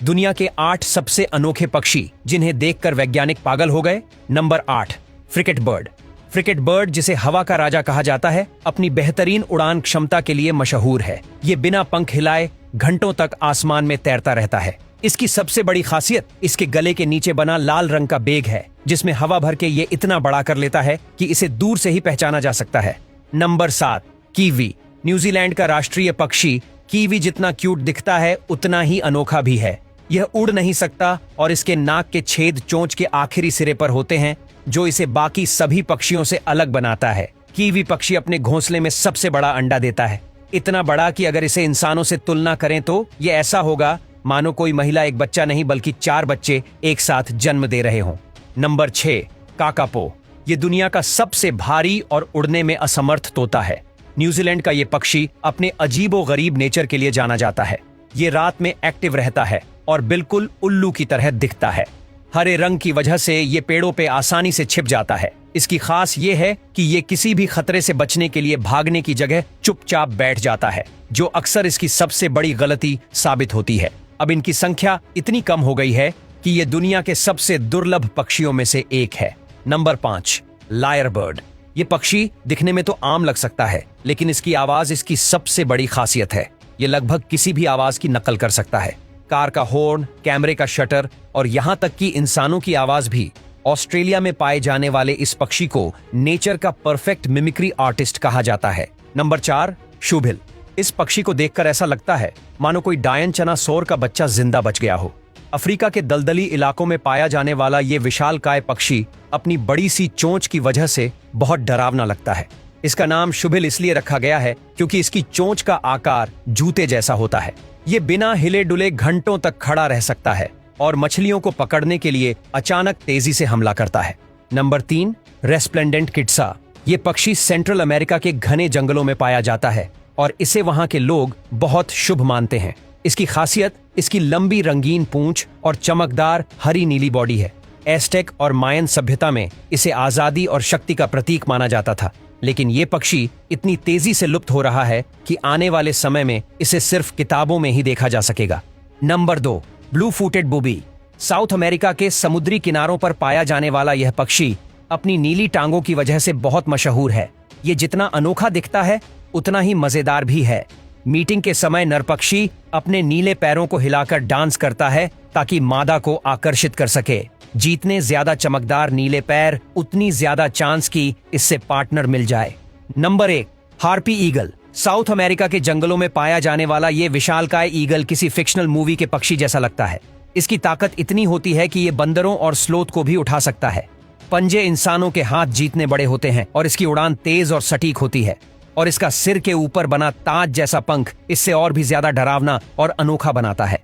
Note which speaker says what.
Speaker 1: दुनिया के 8 सबसे अनोखे पक्षी जिन्हें देखकर वैज्ञानिक पागल हो गए। Number 8, frigate bird. Frigate bird, जिसे हवा का राजा कहा जाता है, अपनी बेहतरीन उड़ान क्षमता के लिए मशहूर है। ये बिना पंख हिलाए घंटों तक आसमान में तैरता रहता है। इसकी सबसे बड़ी खासियत इसके गले के नीचे बना लाल रंग का बेग है, जिसमें हवा भर के ये इतना बड़ा कर लेता है कि इसे दूर से ही पहचाना जा सकता है। Number 7, kiwi. न्यूजीलैंड का राष्ट्रीय पक्षी कीवी जितना क्यूट दिखता है, उतना ही अनोखा भी है। यह उड़ नहीं सकता और इसके नाक के छेद चोंच के आखिरी सिरे पर होते हैं, जो इसे बाकी सभी पक्षियों से अलग बनाता है। कीवी पक्षी अपने घोंसले में सबसे बड़ा अंडा देता है, इतना बड़ा कि अगर इसे इंसानों से तुलना करें तो ये ऐसा होगा मानो कोई महिला एक बच्चा नहीं बल्कि 4 बच्चे एक साथ जन्म दे रहे हों। Number 6, kakapo. ये दुनिया का सबसे भारी और उड़ने में असमर्थ तोता है। न्यूजीलैंड का ये पक्षी अपने अजीबो गरीब नेचर के लिए जाना जाता है। ये रात में एक्टिव रहता है और बिल्कुल उल्लू की तरह दिखता है। हरे रंग की वजह से ये पेड़ों पे आसानी से छिप जाता है। इसकी खास ये है कि ये किसी भी खतरे से बचने के लिए भागने की जगह चुपचाप बैठ जाता है, जो अक्सर इसकी सबसे बड़ी गलती साबित होती है। अब इनकी संख्या इतनी कम हो गई है कि ये दुनिया के सबसे दुर्लभ पक्षियों में से एक है। Number 5, lyre bird. ये पक्षी दिखने में तो आम लग सकता है, लेकिन इसकी आवाज इसकी सबसे बड़ी खासियत है। ये लगभग किसी भी आवाज की नकल कर सकता है। कार का हॉर्न, कैमरे का शटर और यहाँ तक कि इंसानों की आवाज भी। ऑस्ट्रेलिया में पाए जाने वाले इस पक्षी को नेचर का परफेक्ट मिमिक्री आर्टिस्ट कहा जाता है। नंबर 4, शुभिल। इस पक्षी को देखकर ऐसा लगता है मानो कोई डायन चनासोर का बच्चा जिंदा बच गया हो। अफ्रीका के दलदली इलाकों में पाया जाने वाला ये विशालकाय पक्षी अपनी बड़ी सी चोंच की वजह से बहुत डरावना लगता है। इसका नाम शुभिल इसलिए रखा गया है क्योंकि इसकी चोंच का आकार जूते जैसा होता है। ये बिना हिले डुले घंटों तक खड़ा रह सकता है और मछलियों को पकड़ने के लिए अचानक तेजी से हमला करता है। Number 3, resplendent quetzal. ये पक्षी सेंट्रल अमेरिका के घने जंगलों में पाया जाता है और इसे वहां के लोग बहुत शुभ मानते हैं। इसकी खासियत इसकी लंबी रंगीन पूंछ और चमकदार हरी नीली बॉडी है। एस्टेक और मायन सभ्यता में इसे आजादी और शक्ति का प्रतीक माना जाता था, लेकिन ये पक्षी इतनी तेजी से लुप्त हो रहा है कि आने वाले समय में इसे सिर्फ किताबों में ही देखा जा सकेगा। Number 2, blue footed booby. South America के समुद्री किनारों पर पाया जाने वाला यह पक्षी अपनी नीली टांगों की वजह से बहुत मशहूर है। ये जितना अनोखा दिखता है उतना ही मजेदार भी है। मीटिंग के समय नर पक्षी अपने नीले पैरों को हिलाकर डांस करता है ताकि मादा को आकर्षित कर सके। जीतने ज्यादा चमकदार नीले पैर, उतनी ज्यादा चांस की इससे पार्टनर मिल जाए। Number 1, harpy eagle. South America के जंगलों में पाया जाने वाला ये विशालकाय ईगल किसी फिक्शनल मूवी के पक्षी जैसा लगता है। इसकी ताकत इतनी होती है कि ये बंदरों और स्लोथ को भी उठा सकता है। पंजे इंसानों के हाथ जीतने बड़े होते हैं और इसकी उड़ान तेज और सटीक होती है, और इसका सिर के ऊपर बना ताज जैसा पंख इससे और भी ज्यादा डरावना और अनोखा बनाता है।